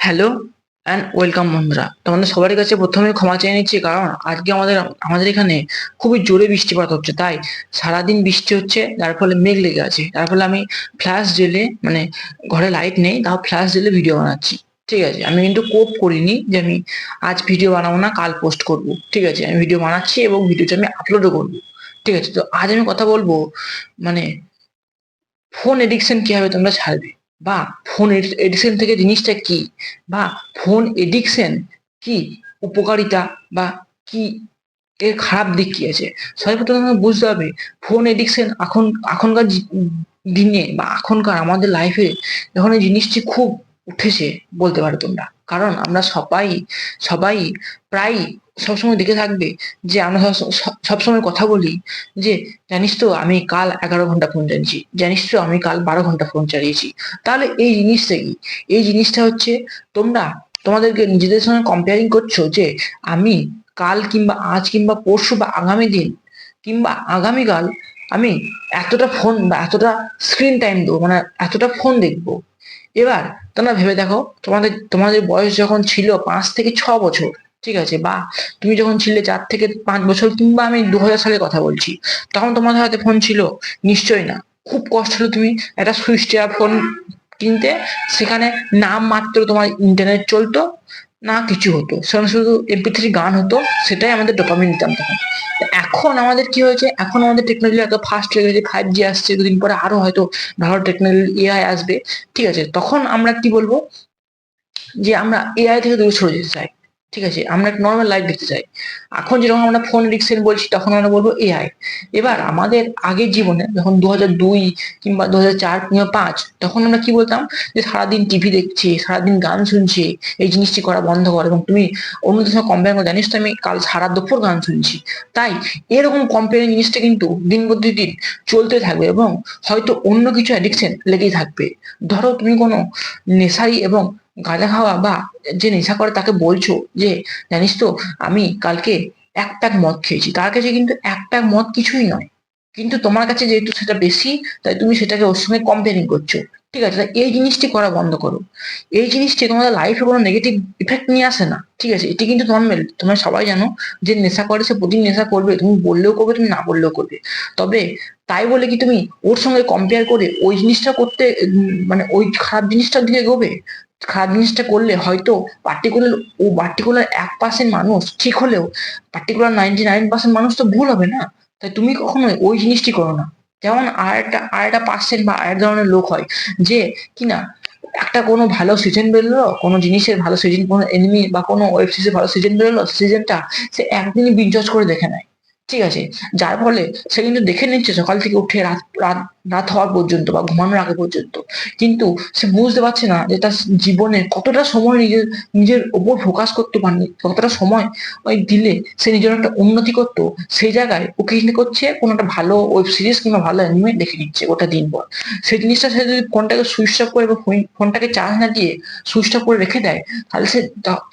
Hello and welcome বন্ধুরা, তোমাদের সবার কাছে প্রথমে ক্ষমা চেয়ে নিচ্ছি, কারণ আজকে আমাদের এখানে খুবই জোরে বৃষ্টিপাত হচ্ছে। তাই সারাদিন বৃষ্টি হচ্ছে, যার ফলে মেঘ লেগে আছে, যার ফলে আমি ফ্ল্যাশ জেলে, মানে ঘরে লাইট নেই তাও ফ্ল্যাশ জেলে ভিডিও বানাচ্ছি। ঠিক আছে, আমি কিন্তু কোপ করিনি যে আমি আজ ভিডিও বানাবো না, কাল পোস্ট করব। ঠিক আছে, আমি ভিডিও বানাচ্ছি এবং ভিডিওটা আমি আপলোডও করবো। ঠিক আছে, তো আজ আমি কথা বলবো, মানে ফোন এডিকশন কিভাবে তোমরা ছাড়বে, বা ফোন এডিকশন থেকে জিনিসটা কি, বা ফোন এডিকশন কি উপকারিতা, বা কি এর খারাপ দিক কি আছে। সর্বপ্রথম তোমাকে বুঝতে হবে ফোন এডিকশন এখনকার দিনে বা এখনকার আমাদের লাইফে যখন এই জিনিসটি খুব উঠেছে বলতে পারো তোমরা। কারণ আমরা সবাই সবাই প্রায় সবসময় দেখে থাকবে যে আমরা সবসময় কথা বলি যে জানিস তো আমি কাল 11 ঘন্টা ফোন চালিয়েছি, জানিস তো আমি কাল 12 ঘন্টা ফোন চালিয়েছি। তাহলে এই জিনিসটা কি? এই জিনিসটা হচ্ছে তোমরা তোমাদেরকে নিজেদের সঙ্গে কম্পেয়ারিং করছো যে আমি কাল কিংবা আজ কিংবা পরশু বা আগামী দিন কিংবা আগামীকাল আমি এতটা ফোন বা এতটা স্ক্রিন টাইম দেবো, মানে এতটা ফোন দেখবো। এবার তোমরা ভেবে দেখো, তোমাদের তোমাদের বয়স যখন ছিল 5 থেকে 6 বছর, ঠিক আছে, বা তুমি যখন ছিলে 4 থেকে 5 বছর, কিংবা আমি 2000 সালের কথা বলছি, তখন তোমাদের হাতে ফোন ছিল? নিশ্চয়ই না। খুব কষ্ট হলো তুমি একটা সুইচ টেপা ফোন কিনতে, সেখানে নাম মাত্র তোমার ইন্টারনেট চলতো না, কিছু হতো, সেখানে শুধু MP3 গান হতো, সেটাই আমাদের ডোপামিন নিতাম তখন। এখন আমাদের কি হয়েছে, এখন আমাদের টেকনোলজি এত ফাস্ট হয়ে গেছে, 5G আসছে, দুদিন পরে আরো হয়তো ভালো টেকনোলজি AI আসবে। ঠিক আছে, তখন আমরা কি বলবো যে আমরা AI থেকে দূরে সরে যেতে চাই। ঠিক আছে, আমরা একটা নর্মাল লাইফ দেখতে চাই। এখন যেরকম আমরা ফোন এডিকশন বলছি, তখন আমরা বলবো AI। এবার আমাদের আগের জীবনে যখন 2002 কিংবা 2004 কিংবা 5, তখন আমরা কি বলতাম যে সারাদিন টিভি দেখছি, সারাদিন গান শুনছি, এই জিনিসটি করা বন্ধ কর। এবং তুমি অন্যদের সঙ্গে কম্পেয়ার করে জানিস তো আমি কাল সারা দুপুর গান শুনছি। তাই এরকম কম্পেয়ারিং জিনিসটা কিন্তু দিন প্রতিদিন চলতে থাকবে, এবং হয়তো অন্য কিছু অ্যাডিকশন লেগেই থাকবে। ধরো তুমি কোনো নেশারি এবং গাঁজা খাওয়া বা যে নেশা করে তাকে বলছো যে জানিস তো আমি কালকে 1 প্যাক মদ খেয়েছি, তার কাছে কিন্তু 1 প্যাক মদ কিছুই নয়, কিন্তু তোমার কাছে যেহেতু সেটা বেশি, তাই তুমি সেটাকে ওর সঙ্গে কম্পেয়ারিং করছো। ঠিক আছে, তাই এই জিনিসটি করা বন্ধ করো। এই জিনিসটি তোমাদের লাইফে কোনো নেগেটিভ ইফেক্ট নিয়ে আসে না। ঠিক আছে, এটি কিন্তু নর্মাল, তোমরা সবাই জানো যে নেশা করে সে প্রতিদিন নেশা করবে, তুমি বললেও করবে, তুমি না বললেও করবে। তবে তাই বলে কি তুমি ওর সঙ্গে কম্পেয়ার করে ওই জিনিসটা করতে, মানে ওই খারাপ জিনিসটার দিকে এগোবে? খারাপ জিনিসটা করলে হয়তো পার্টিকুলার 1% মানুষ ঠিক হলেও পার্টিকুলার 99% মানুষ তো ভুল হবে না। তাই তুমি কখনোই ওই জিনিসটি করো না। যেমন আর একটা পার্সেন্ট বা আর এক ধরনের লোক হয় যে কিনা একটা কোনো ভালো সিজন বেরোলো, কোনো জিনিসের ভালো সিজন, কোনো এনিমি বা কোনো ওয়েব সিরিজের ভালো সিজন বেরোলো, সিজনটা সে একদিনই বিঞ্জ করে দেখে নেয়। ঠিক আছে, যার ফলে সে কিন্তু দেখে নিচ্ছে সকাল থেকে উঠে রাত রাত রাত হওয়ার পর্যন্ত বা ঘুমানোর আগে পর্যন্ত। কিন্তু সে বুঝতে পারছে না যে তার জীবনে কতটা সময় নিজের নিজের ওপর ফোকাস করতে পারেনি, কতটা সময় ওই দিলে সে নিজের একটা উন্নতি করতো। সেই জায়গায় ওকে কি করছে, কোনো একটা ভালো ওয়েব সিরিজ কিংবা ভালো অ্যানিমে দেখে নিচ্ছে ওটা দিন পর। সেই জিনিসটা সে যদি ফোনটাকে সুইচ অফ করে বা ফোনটাকে চার্জ না দিয়ে সুইচ অফ করে রেখে দেয়, তাহলে সে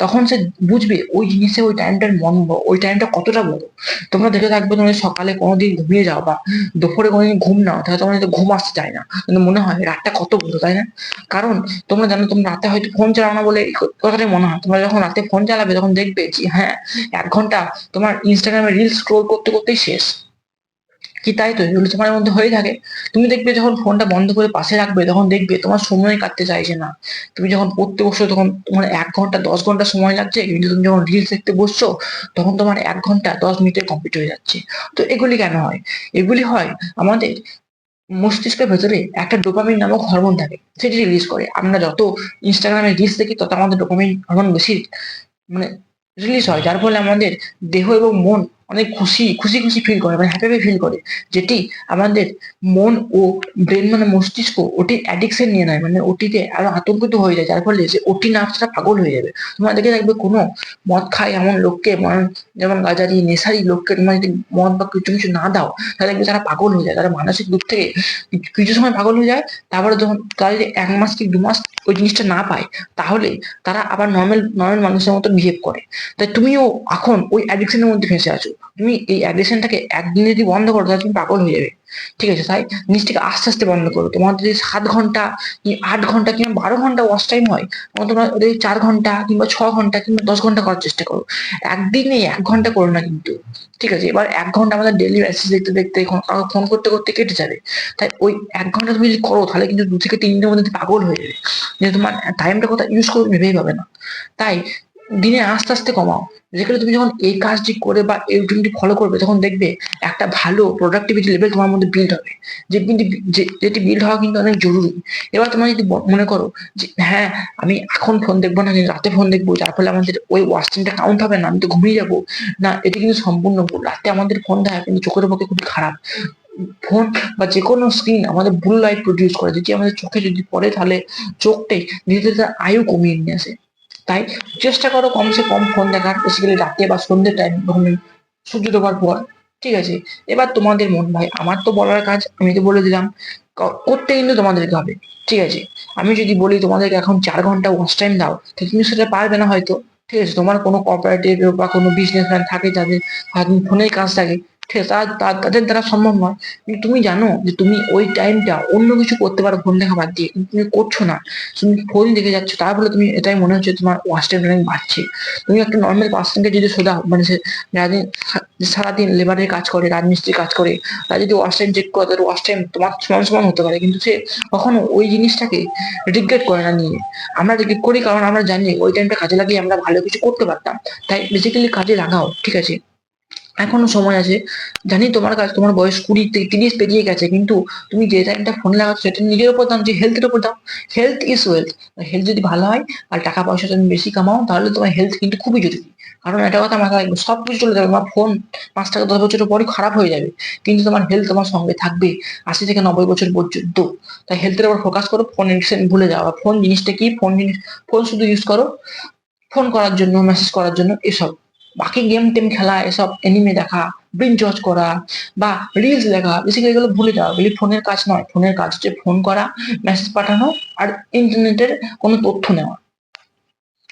তখন সে বুঝবে ওই জিনিসে ওই টাইমটার মন, ওই টাইমটা কতটা বড়। তোমরা দেখে থাকবে, তুমি সকালে কোনোদিন ঘুমিয়ে যাও বা দুপুরে কোনোদিন ঘুম নাও, তাহলে তোমার হয়তো ঘুম আসতে চায় না, কিন্তু মনে হয় রাতটা কত বড়, তাই না? কারণ তোমরা জানো, তোমরা রাতে হয়তো ফোন চালাও না বলে এই কথাটাই মনে হয়। তোমরা যখন রাতে ফোন চালাবে তখন দেখবে যে হ্যাঁ, 1 ঘন্টা তোমার ইনস্টাগ্রামে রিল স্ক্রোল করতে করতেই শেষ। কি তাই তো, এগুলো তোমার মধ্যে হয়ে থাকে। তুমি দেখবে যখন ফোনটা বন্ধ করে পাশে রাখবে, তখন দেখবে তোমার সময় কাটতে চাইছে না। তুমি যখন পড়তে বসছো তখন তোমার 1 ঘন্টা 10 ঘন্টা সময় লাগছে, কিন্তু তুমি যখন রিলস দেখতে বসছো তখন তোমার 1 ঘন্টা 10 মিনিটে কমপ্লিট হয়ে যাচ্ছে। তো এগুলি কেন হয়? এগুলি হয় আমাদের মস্তিষ্কের ভেতরে একটা ডোপামিন নামক হরমোন থাকে, সেটি রিলিজ করে। আমরা যত ইনস্টাগ্রামে রিলস দেখি তত আমাদের ডোপামিন হরমোন বেশি, মানে রিলিজ হয়, যার ফলে আমাদের দেহ এবং মন অনেক খুশি খুশি খুশি ফিল করে, মানে হ্যাপি ফিল করে। যেটি আমাদের মন ও ব্রেন, মানে মস্তিষ্ক ওটি অ্যাডিকশন নিয়ে নেয়, মানে ওটিতে আরো আতঙ্কিত হয়ে যায়, যার ফলে যে ওটি নার্ভসটা পাগল হয়ে যাবে। তোমরা দেখে থাকবে কোনো মদ খায় এমন লোককে, মানে যেমন গাজারি নেশারি লোককে তোমরা যদি মদ বা কিছু কিছু না দাও, তাহলে দেখবে তারা পাগল হয়ে যায়, তারা মানসিক দিক থেকে কিছু সময় পাগল হয়ে যায়। তারপরে যখন তারা যদি 1 মাস কি 2 মাস ওই জিনিসটা না পায়, তাহলে তারা আবার নর্মাল নর্মাল মানুষের মতো বিহেভ করে। তাই তুমিও এখন ওই অ্যাডিকশনের মধ্যে ফেঁসে আছো। তুমি এই অ্যাডিকশনটাকে একদিন যদি বন্ধ করো, তাহলে তুমি পাগল হয়ে যাবে। ঠিক আছে? তাই জিনিসটাকে আস্তে আস্তে বন্ধ করো। তোমার যদি 7 ঘন্টা কি 8 ঘন্টা কিংবা 12 ঘন্টা ওয়াচ টাইম হয়, তোমরা ওদের 4 ঘন্টা কিংবা 6 ঘন্টা কিংবা 10 ঘন্টা করার চেষ্টা করো। একদিনে 1 ঘন্টা করো না কিন্তু, ঠিক আছে? এবার 1 ঘন্টা আমাদের ডেলি মেসেজ দেখতে দেখতে ফোন করতে করতে কেটে যাবে। তাই ওই 1 ঘন্টা তুমি যদি করো তাহলে কিন্তু 2 থেকে 3 দিনের মধ্যে পাগল হয়ে যাবে, যে তোমার টাইমটা কোথায় ইউজ করবে ভেবেই পাবে না। তাই দিনে আস্তে আস্তে কমাও। যেখানে তুমি যখন এই কাজটি করে বা এই রুটিনটি ফলো করবে, তখন দেখবে একটা ভালো প্রোডাক্টিভিটি লেভেল তোমার মধ্যে বিল্ড হবে, যে কিন্তু যেটি বিল্ড হওয়া কিন্তু অনেক জরুরি। এবার তোমরা যদি মনে করো যে হ্যাঁ, আমি এখন ফোন দেখবো না, কিন্তু রাতে ফোন দেখবো, যার ফলে আমাদের ওই ওয়াচ টাইমটা কাউন্ট হবে না, আমি তো ঘুমিয়ে যাবো, না, এটি কিন্তু সম্পূর্ণ ভুল। রাতে আমাদের ফোন দেখা কিন্তু চোখের পক্ষে খুবই খারাপ। ফোন বা যে কোনো স্ক্রিন আমাদের ব্লু লাইট প্রডিউস করে, যেটি আমাদের চোখে যদি পড়ে তাহলে চোখটাই ধীরে ধীরে তার আয়ু কমিয়ে নিয়ে আসে। তাই চেষ্টা করো কমসে কম ফোন দেখার, বেসিক্যালি রাতে বা সন্ধ্যের টাইম, যখন সূর্য ডোবার পর। ঠিক আছে? এবার তোমাদের মন ভাই, আমার তো বলার কাজ, আমি তো বলে দিলাম, করতে কিন্তু তোমাদেরকে হবে। ঠিক আছে? আমি যদি বলি তোমাদেরকে এখন 4 ঘন্টা ওয়াচ টাইম দাও, তাহলে তুমি সেটা পারবে না হয়তো। ঠিক আছে? তোমার কোনো কোঅপারেটিভ বা কোনো বিজনেসম্যান থাকে যাদের ফোনের কাজ থাকে, ঠিক আছে, তাদের দ্বারা সম্ভব নয়। কিন্তু তুমি জানো যে তুমি ওই টাইমটা অন্য কিছু করতে পারো ফোন দেখা বাদ দিয়ে, কিন্তু তুমি করছো না, তুমি ফোন দেখে যাচ্ছ, তার ফলে তুমি এটাই মনে হচ্ছে তোমার ওয়াচ টাইম অনেক বাড়ছে। তুমি একটা নর্মাল পার্সনকে যদি শোধাও, মানে সে সারাদিন লেবারের কাজ করে, রাজমিস্ত্রির কাজ করে, তারা যদি ওয়াচ টাইম চেক করে, তাদের ওয়াচ টাইম তোমার সমান সমান হতে পারে, কিন্তু সে কখনো ওই জিনিসটাকে রিগ্রেট করে না নিয়ে। আমরা রিগ্রেট করি কারণ আমরা জানি ওই টাইমটা কাজে লাগিয়ে আমরা ভালো কিছু করতে পারতাম। তাই বেসিক্যালি কাজে লাগাও, ঠিক আছে? এখনো সময় আছে। জানি তোমার কাছে, তোমার বয়স 20 থেকে 30 পেরিয়ে গেছে, কিন্তু তুমি যে টাইমটা ফোন লাগাচ্ছ সেটা নিজের উপর দাও, যে হেলথের উপর দাও। Health is wealth. হেলথ যদি ভালো হয় আর টাকা পয়সা তুমি বেশি কামাও, তাহলে তোমার হেলথ কিন্তু খুবই জরুরি। কারণ একটা কথা মাথায় রাখবে, সবকিছু চলে যাবে, তোমার ফোন 5 থেকে 10 বছরের পরই খারাপ হয়ে যাবে, কিন্তু তোমার হেলথ তোমার সঙ্গে থাকবে 80 থেকে 90 বছর পর্যন্ত। তাই হেলথের উপর ফোকাস করো, ফোন এডিকশন ভুলে যাও। আর ফোন জিনিসটা কি, ফোন শুধু ইউজ করো ফোন করার জন্য, মেসেজ করার জন্য, এসব। বাকি গেম টেম খেলা, এসব এনিমে দেখা, বিঞ্জ ওয়াচ করা বা রিলস দেখা, বেসিক্যালি এগুলো ভুলে যাওয়া। এগুলি ফোনের কাজ নয়। ফোনের কাজ হচ্ছে ফোন করা, মেসেজ পাঠানো আর ইন্টারনেটের কোনো তথ্য নেওয়া।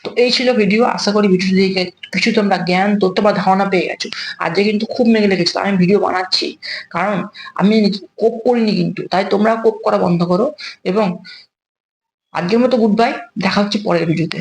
তো এই ছিল ভিডিও। আশা করি ভিডিও থেকে কিছু তোমরা জ্ঞান, তথ্য বা ধারণা পেয়ে গেছো। আজকে কিন্তু খুব মেঘ লেগেছিল, আমি ভিডিও বানাচ্ছি কারণ আমি কোপ করিনি কিন্তু, তাই তোমরা কোপ করা বন্ধ করো। এবং আজকের মতো গুড বাই, দেখা হচ্ছে পরের ভিডিওতে।